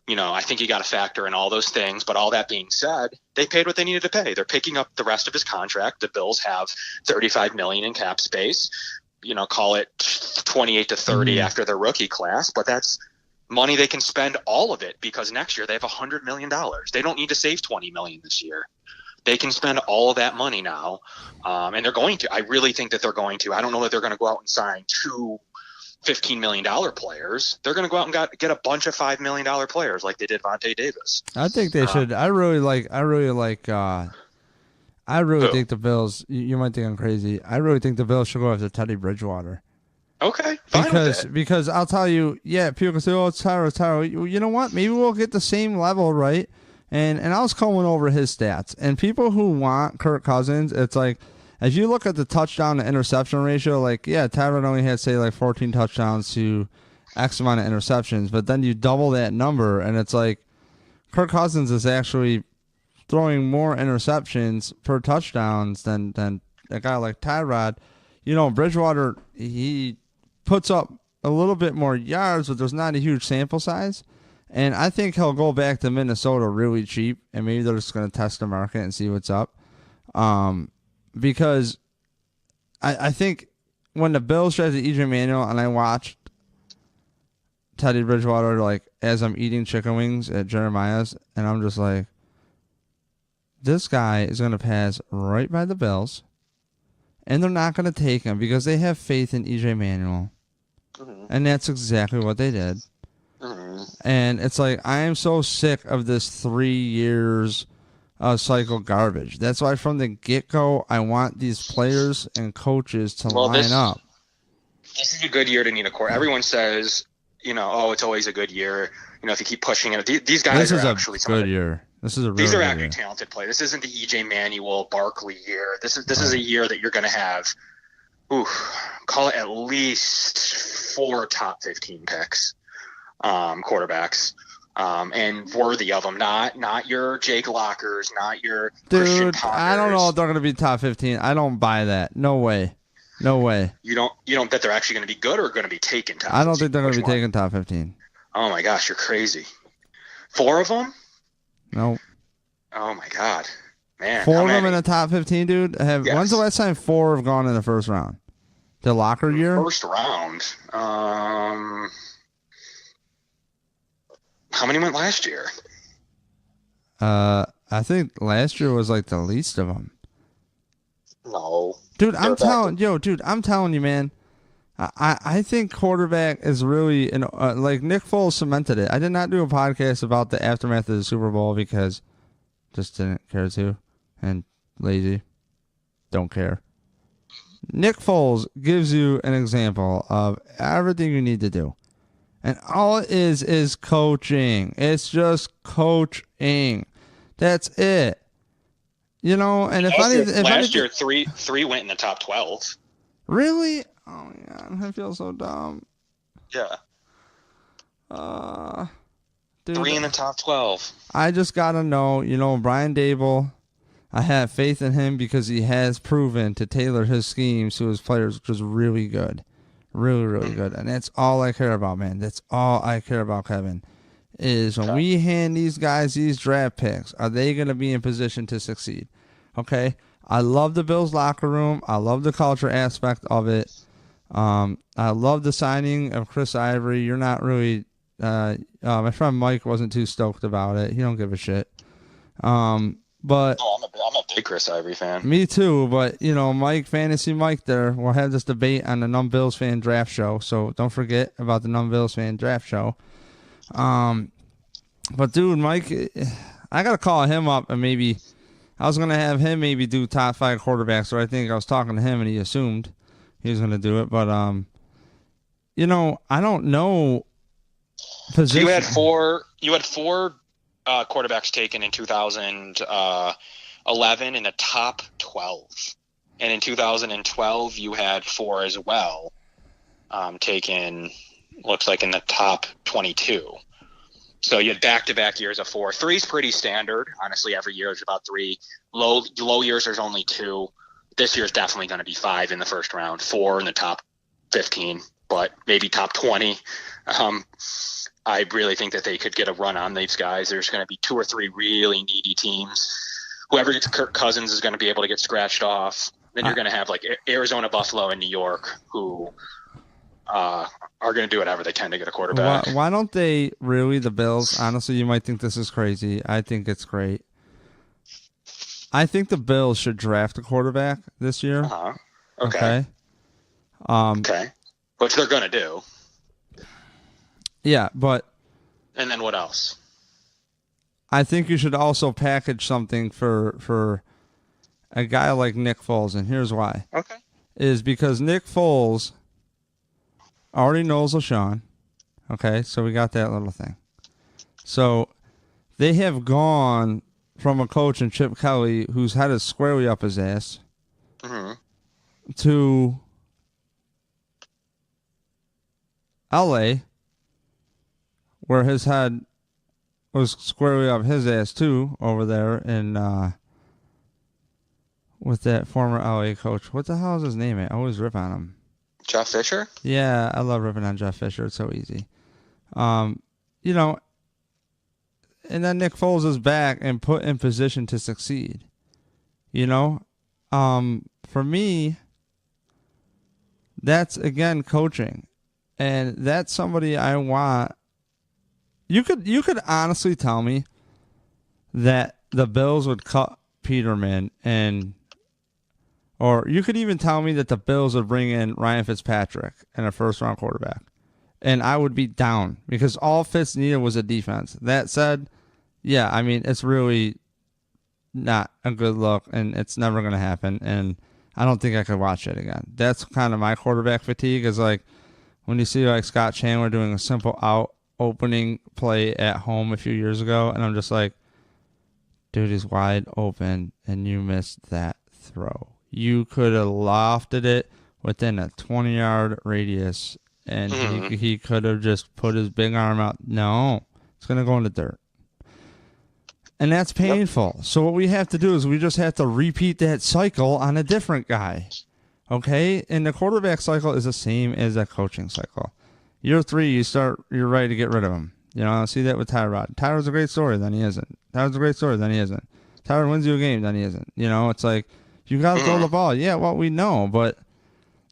B: I think you got to factor in all those things. But all that being said, they paid what they needed to pay. They're picking up the rest of his contract. The Bills have $35 million in cap space. Call it 28 to 30 after their rookie class, but that's money they can spend all of it because next year they have $100 million. They don't need to save $20 million this year. They can spend all of that money now, and they're going to. I really think that they're going to. I don't know that they're going to go out and sign 2 $15 million players. They're going to go out and get a bunch of $5 million players like they did Vontae Davis.
A: I think they should. I really think the Bills. You might think I'm crazy. I really think the Bills should go after Teddy Bridgewater.
B: Okay, fine
A: because I'll tell you, people can say, "Oh, it's Tyrod." You know what? Maybe we'll get the same level, right? And I was going over his stats, and people who want Kirk Cousins, it's like, if you look at the touchdown to interception ratio, Tyrod only had 14 touchdowns to X amount of interceptions, but then you double that number, and it's like Kirk Cousins is actually throwing more interceptions per touchdowns than a guy like Tyrod. Bridgewater, he puts up a little bit more yards, but there's not a huge sample size. And I think he'll go back to Minnesota really cheap, and maybe they're just going to test the market and see what's up. Because I think when the Bills drafted E.J. Manuel, and I watched Teddy Bridgewater as I'm eating chicken wings at Jeremiah's, and I'm just like, this guy is going to pass right by the Bills, and they're not going to take him because they have faith in E.J. Manuel. Mm-hmm. And that's exactly what they did. Mm-hmm. And it's like, I am so sick of this 3 years cycle garbage. That's why from the get-go, I want these players and coaches to line up.
B: This is a good year to need a core. Everyone says, it's always a good year. If you keep pushing it. These guys are actually
A: good year. This is a really
B: these are actually talented players. This isn't the E.J. Manuel, Barkley year. This is a year that you're going to have, call it at least 4 top 15 picks, quarterbacks, and worthy of them. Not your Jake Lockers, not your Christian Ponders.
A: I don't know if they're going to be top 15. I don't buy that. No way. You
B: don't bet they're actually going to be good or going to be taken top 15?
A: I don't think they're going to be taken top 15.
B: Oh my gosh, you're crazy. 4 of them?
A: No.
B: Oh my God, man!
A: 4 of them in the top 15, dude.
B: Yes.
A: When's the last time 4 have gone in the first round? The locker year?
B: First round. How many went last year?
A: I think last year was like the least of them.
B: No.
A: Dude, I'm telling you, man. I think quarterback is really, like Nick Foles cemented it. I did not do a podcast about the aftermath of the Super Bowl because just didn't care to, and lazy, don't care. Nick Foles gives you an example of everything you need to do. And all it is coaching. It's just coaching. That's it. You know, and
B: last year, three went in the top 12.
A: Really? Oh my God, I feel so dumb.
B: Yeah.
A: Dude,
B: 3 in the top 12.
A: I just gotta know, Brian Dable. I have faith in him because he has proven to tailor his schemes to his players, which is really good. Really, really good. And that's all I care about, man. That's all I care about, Kevin, is when we hand these guys these draft picks, are they going to be in position to succeed? Okay? I love the Bills locker room. I love the culture aspect of it. I love the signing of Chris Ivory. You're not really... my friend Mike wasn't too stoked about it. He don't give a shit. But
B: I'm a big Chris Ivory fan.
A: Me too, but Mike, Fantasy Mike there, we'll have this debate on the Numb Bills fan draft show, so don't forget about the Numb Bills fan draft show. But dude, Mike, I gotta call him up, and maybe I was gonna have him maybe do top 5 quarterbacks, so I think I was talking to him and he assumed he was gonna do it, but I don't know position.
B: So you had four quarterbacks taken in 2011 in the top 12, and in 2012 you had 4 as well, taken, looks like, in the top 22. So you had back-to-back years of 4. 3's pretty standard. Honestly, every year there's about 3. Low years there's only 2. This year's definitely going to be 5 in the first round, 4 in the top 15, but maybe top 20. I really think that they could get a run on these guys. There's going to be 2 or 3 really needy teams. Whoever gets Kirk Cousins is going to be able to get scratched off. Then you're going to have like Arizona, Buffalo, and New York, who are going to do whatever they can to get a quarterback.
A: Why don't they really, the Bills? Honestly, you might think this is crazy. I think it's great. I think the Bills should draft a quarterback this year.
B: Okay. Okay. Which they're going to do.
A: Yeah, but...
B: And then what else?
A: I think you should also package something for a guy like Nick Foles, and here's why.
B: Okay.
A: Is because Nick Foles already knows LaShawn. Okay, so we got that little thing. So they have gone from a coach in Chip Kelly who's had it squarely up his ass to L.A., where his head was squarely up his ass too over there in with that former LA coach. What the hell is his name? I always rip on him.
B: Jeff Fisher?
A: Yeah, I love ripping on Jeff Fisher. It's so easy. And then Nick Foles is back and put in position to succeed. For me, that's again coaching. And that's somebody I want. You could honestly tell me that the Bills would cut Peterman, or you could even tell me that the Bills would bring in Ryan Fitzpatrick and a first-round quarterback, and I would be down because all Fitz needed was a defense. That said, yeah, I mean, it's really not a good look, and it's never going to happen, and I don't think I could watch it again. That's kind of my quarterback fatigue, is like when you see like Scott Chandler doing a simple out opening play at home a few years ago, and I'm just like, dude is wide open and you missed that throw. You could have lofted it within a 20-yard radius, and he could have just put his big arm out. No, it's going to go in the dirt. And that's painful. Yep. So what we have to do is we just have to repeat that cycle on a different guy. Okay? And the quarterback cycle is the same as a coaching cycle. Year 3, you're ready to get rid of him. You know, I see that with Tyrod. Tyrod's a great story, then he isn't. Tyrod's a great story, then he isn't. Tyrod wins you a game, then he isn't. You know, it's like, you got to throw the ball. Yeah, well, we know, but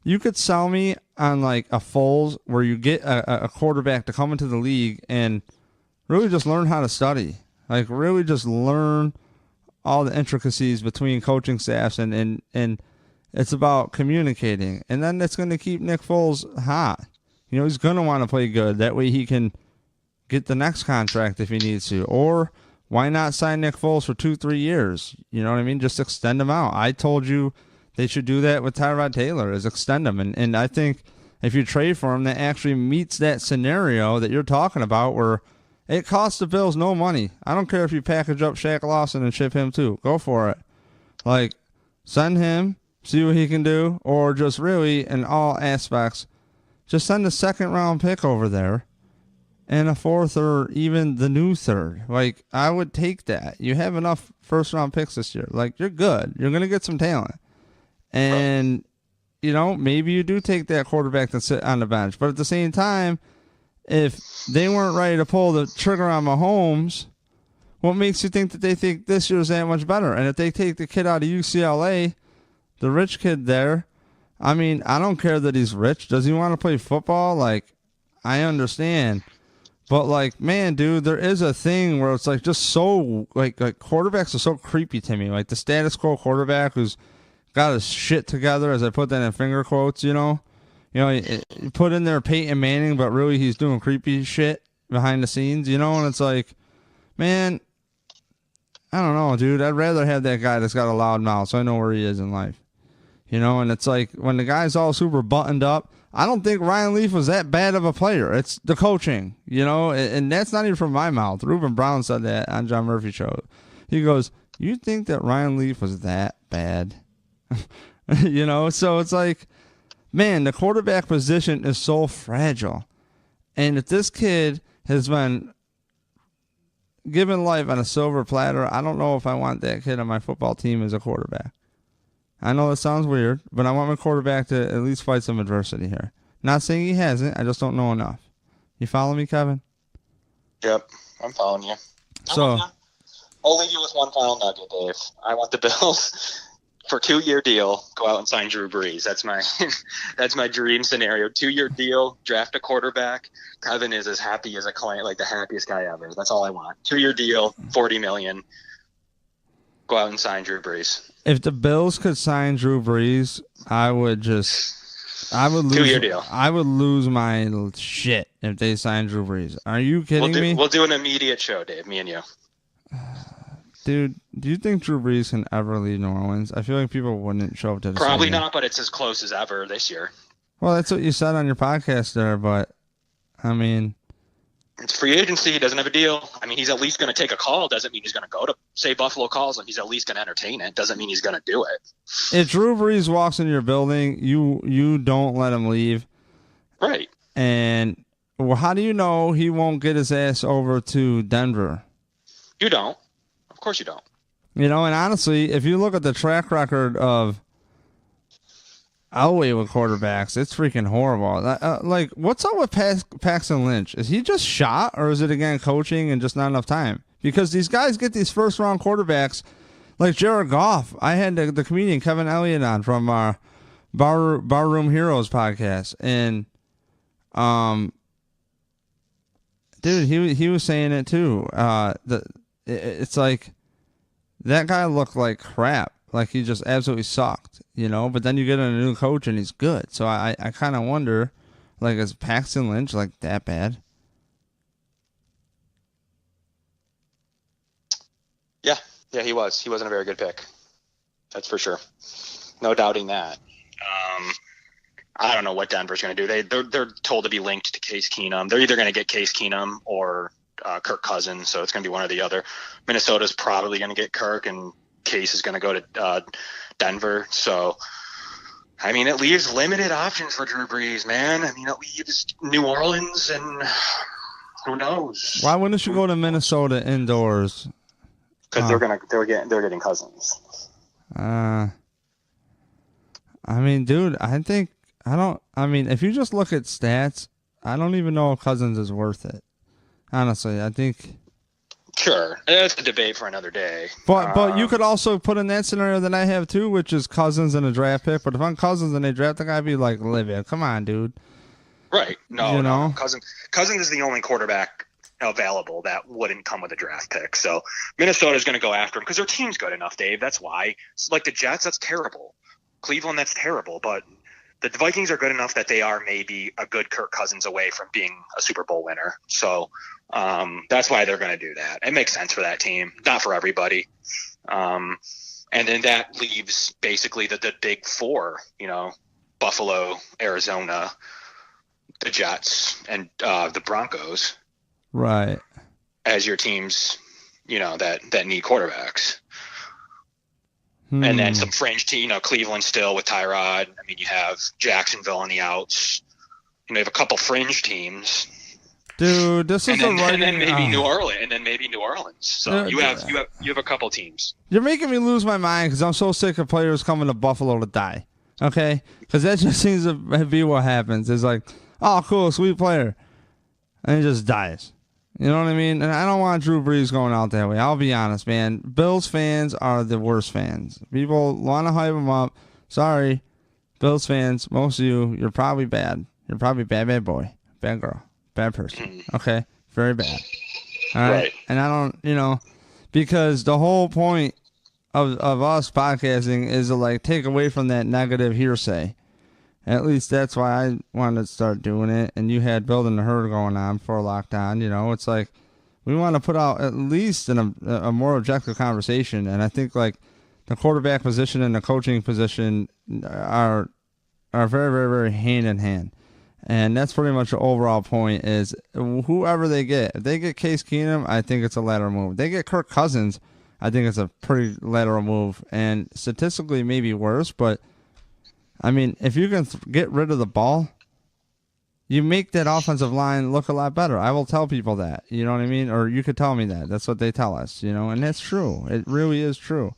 A: you could sell me on like a Foles where you get a quarterback to come into the league and really just learn how to study. Like, really just learn all the intricacies between coaching staffs, and it's about communicating. And then it's going to keep Nick Foles hot. You know, he's going to want to play good. That way he can get the next contract if he needs to. Or why not sign Nick Foles for 2-3 years? You know what I mean? Just extend him out. I told you they should do that with Tyrod Taylor, is extend him. And I think if you trade for him, that actually meets that scenario that you're talking about where it costs the Bills no money. I don't care if you package up Shaq Lawson and ship him too. Go for it. Like, send him, see what he can do, or just really, in all aspects, just send a second-round pick over there and a fourth or even the new third. Like, I would take that. You have enough first-round picks this year. Like, you're good. You're going to get some talent. And, you know, maybe you do take that quarterback to sit on the bench. But at the same time, if they weren't ready to pull the trigger on Mahomes, what makes you think that they think this year's that much better? And if they take the kid out of UCLA, the rich kid there, I mean, I don't care that he's rich. Does he want to play football? Like, I understand. But, like, man, dude, there is a thing where it's, like, just so, like quarterbacks are so creepy to me. Like, the status quo quarterback who's got his shit together, as I put that in finger quotes, you know? You know, you put in there Peyton Manning, but really he's doing creepy shit behind the scenes, you know? And it's like, man, I don't know, dude. I'd rather have that guy that's got a loud mouth so I know where he is in life. You know, and it's like when the guy's all super buttoned up, I don't think Ryan Leaf was that bad of a player. It's the coaching, you know, and that's not even from my mouth. Reuben Brown said that on John Murphy show. He goes, you think that Ryan Leaf was that bad? You know, so it's like, man, the quarterback position is so fragile. And if this kid has been given life on a silver platter, I don't know if I want that kid on my football team as a quarterback. I know that sounds weird, but I want my quarterback to at least fight some adversity here. Not saying he hasn't, I just don't know enough. You follow me, Kevin?
B: Yep, I'm following you.
A: So,
B: I'll leave you with one final nugget, Dave. I want the Bills for a 2-year deal, go out and sign Drew Brees. That's my dream scenario. 2-year deal, draft a quarterback. Kevin is as happy as a client, like the happiest guy ever. That's all I want. 2-year deal, $40 million. Go out and sign Drew Brees.
A: If the Bills could sign Drew Brees, I would lose.
B: 2-year deal.
A: I would lose my shit if they signed Drew Brees. Are you kidding me?
B: We'll do an immediate show, Dave. Me and you.
A: Dude, do you think Drew Brees can ever leave New Orleans? I feel like people wouldn't show up to the
B: Probably
A: stadium.
B: not, but it's as close as ever this year.
A: Well, that's what you said on your podcast there, but, I mean...
B: It's free agency. He doesn't have a deal. I mean, he's at least going to take a call. Doesn't mean he's going to go to, say, Buffalo calls him. He's at least going to entertain it. Doesn't mean he's going to do it.
A: If Drew Brees walks into your building, you don't let him leave.
B: Right.
A: And well, how do you know he won't get his ass over to Denver?
B: You don't. Of course you don't.
A: You know, and honestly, if you look at the track record of Elway with quarterbacks, it's freaking horrible. Like, what's up with Paxton Lynch? Is he just shot, or is it, again, coaching and just not enough time? Because these guys get these first-round quarterbacks, like Jared Goff. I had the comedian Kevin Elliott on from our Barroom Heroes podcast, and dude, he was saying it too. It's like that guy looked like crap. Like he just absolutely sucked, you know. But then you get a new coach and he's good. So I kind of wonder, like, is Paxton Lynch like that bad?
B: Yeah, he was. He wasn't a very good pick. That's for sure. No doubting that. I don't know what Denver's going to do. They're told to be linked to Case Keenum. They're either going to get Case Keenum or Kirk Cousins, so it's going to be one or the other. Minnesota's probably going to get Kirk, and Case is going to go to Denver. So, I mean, it leaves limited options for Drew Brees, man. I mean, it leaves New Orleans, and who knows?
A: Why wouldn't you go to Minnesota indoors?
B: Because they're getting Cousins.
A: I mean, dude, if you just look at stats, I don't even know if Cousins is worth it. Honestly, I think.
B: Sure, that's a debate for another day.
A: But you could also put in that scenario that I have too, which is Cousins and a draft pick. But if I'm Cousins and they draft the guy, I'd be like, Olivia, come on, dude.
B: Right.
A: You
B: No.
A: know?
B: Cousins is the only quarterback available that wouldn't come with a draft pick. So Minnesota's going to go after him because their team's good enough, Dave. That's why. It's like the Jets, that's terrible. Cleveland, that's terrible. But the Vikings are good enough that they are maybe a good Kirk Cousins away from being a Super Bowl winner. So that's why they're going to do that. It makes sense for that team, not for everybody. And then that leaves basically the big four, Buffalo, Arizona, the Jets, and the Broncos.
A: Right.
B: As your teams, that need quarterbacks. And then some fringe team, Cleveland still with Tyrod. I mean, you have Jacksonville on the outs. You have a couple fringe teams.
A: Dude, this is
B: and then maybe New Orleans. So you have a couple teams.
A: You're making me lose my mind because I'm so sick of players coming to Buffalo to die. Okay? Because that just seems to be what happens. It's like, oh, cool, sweet player. And he just dies. You know what I mean? And I don't want Drew Brees going out that way. I'll be honest, man. Bills fans are the worst fans. People want to hype them up. Sorry, Bills fans, most of you, you're probably bad. You're probably bad boy, bad girl, bad person. Okay? Very bad. All right? And I don't, because the whole point of us podcasting is to, take away from that negative hearsay. At least that's why I wanted to start doing it. And you had Building the Herd going on before lockdown. It's like we want to put out at least a more objective conversation. And I think the quarterback position and the coaching position are very, very, very hand in hand. And that's pretty much the overall point is whoever they get. If they get Case Keenum, I think it's a lateral move. If they get Kirk Cousins, I think it's a pretty lateral move. And statistically maybe worse, but I mean, if you can get rid of the ball, you make that offensive line look a lot better. I will tell people that, you know what I mean? Or you could tell me that. That's what they tell us, and that's true. It really is true.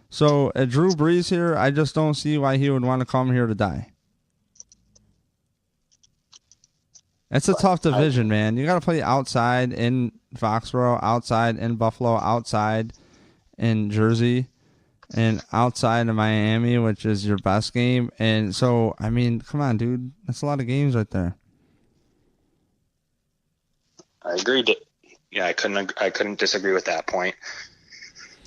A: So, Drew Brees here, I just don't see why he would want to come here to die. It's a tough division, man. You got to play outside in Foxborough, outside in Buffalo, outside in Jersey, and outside of Miami, which is your best game. And so, I mean, come on, dude. That's a lot of games right there.
B: I agreed. Yeah, I couldn't disagree with that point.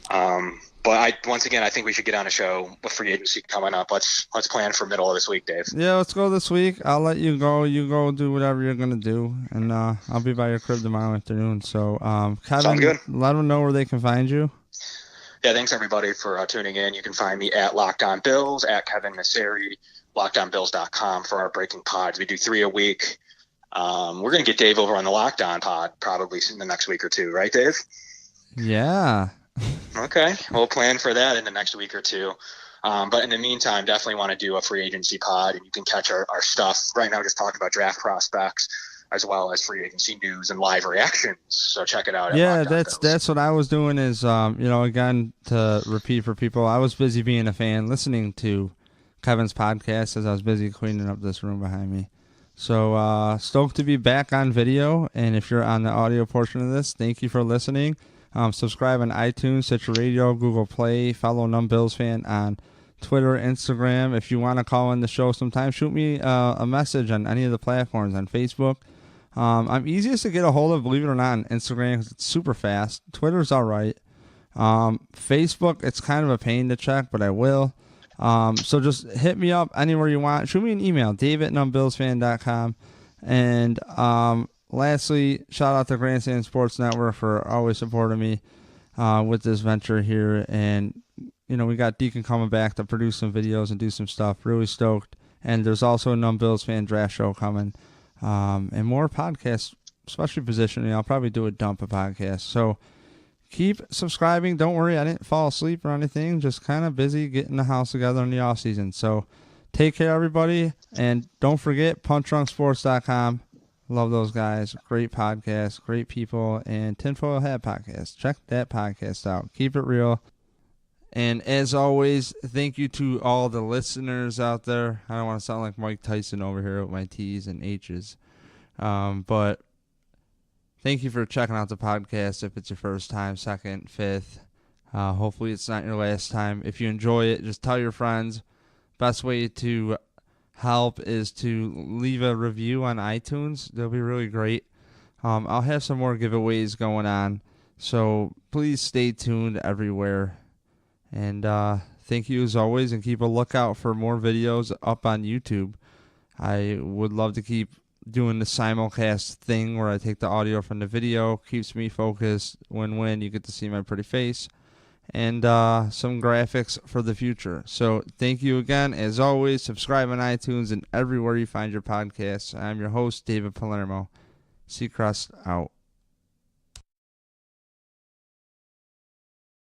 B: But once again, I think we should get on a show with free agency coming up. Let's plan for middle of this week, Dave.
A: Yeah, let's go this week. I'll let you go. You go do whatever you're going to do. And I'll be by your crib tomorrow afternoon. So, Kevin,
B: sounds good.
A: Let them know where they can find you.
B: Yeah, thanks everybody for tuning in. You can find me at Locked On Bills, at Kevin Massare, LockedOnBills.com for our breaking pods. We do 3 a week. We're going to get Dave over on the Locked On pod probably in the next week or two, right, Dave?
A: Yeah.
B: Okay, we'll plan for that in the next week or two. But in the meantime, definitely want to do a free agency pod, and you can catch our stuff. Right now, just talking about draft prospects, as well as free agency news and live reactions. So check it out.
A: Yeah, that's what I was doing is, again, to repeat for people, I was busy being a fan, listening to Kevin's podcast as I was busy cleaning up this room behind me. So stoked to be back on video. And if you're on the audio portion of this, thank you for listening. Subscribe on iTunes, Stitcher Radio, Google Play. Follow Numb Bills Fan on Twitter, Instagram. If you want to call in the show sometime, shoot me a message on any of the platforms on Facebook. I'm easiest to get a hold of, believe it or not, on Instagram because it's super fast. Twitter's all right. Facebook, it's kind of a pain to check, but I will. So just hit me up anywhere you want. Shoot me an email, dave@numbbillsfan.com. And lastly, shout out to Grandstand Sports Network for always supporting me with this venture here. And, we got Deacon coming back to produce some videos and do some stuff. Really stoked. And there's also a Numb Bills Fan draft show coming. And more podcasts, especially positioning. I'll probably do a dump of podcasts. So keep subscribing. Don't worry, I didn't fall asleep or anything. Just kind of busy getting the house together in the off season. So take care, everybody. And don't forget, punchdrunksports.com. Love those guys. Great podcast, great people, and Tinfoil Hat podcast. Check that podcast out. Keep it real. And as always, thank you to all the listeners out there. I don't want to sound like Mike Tyson over here with my T's and H's. But thank you for checking out the podcast. If it's your first time, second, fifth, hopefully it's not your last time. If you enjoy it, just tell your friends. Best way to help is to leave a review on iTunes. They'll be really great. I'll have some more giveaways going on, so please stay tuned everywhere. And thank you as always, and keep a lookout for more videos up on YouTube. I would love to keep doing the simulcast thing where I take the audio from the video. Keeps me focused. Win-win. You get to see my pretty face. And some graphics for the future. So thank you again. As always, subscribe on iTunes and everywhere you find your podcasts. I'm your host, David Palermo. Seacrest out.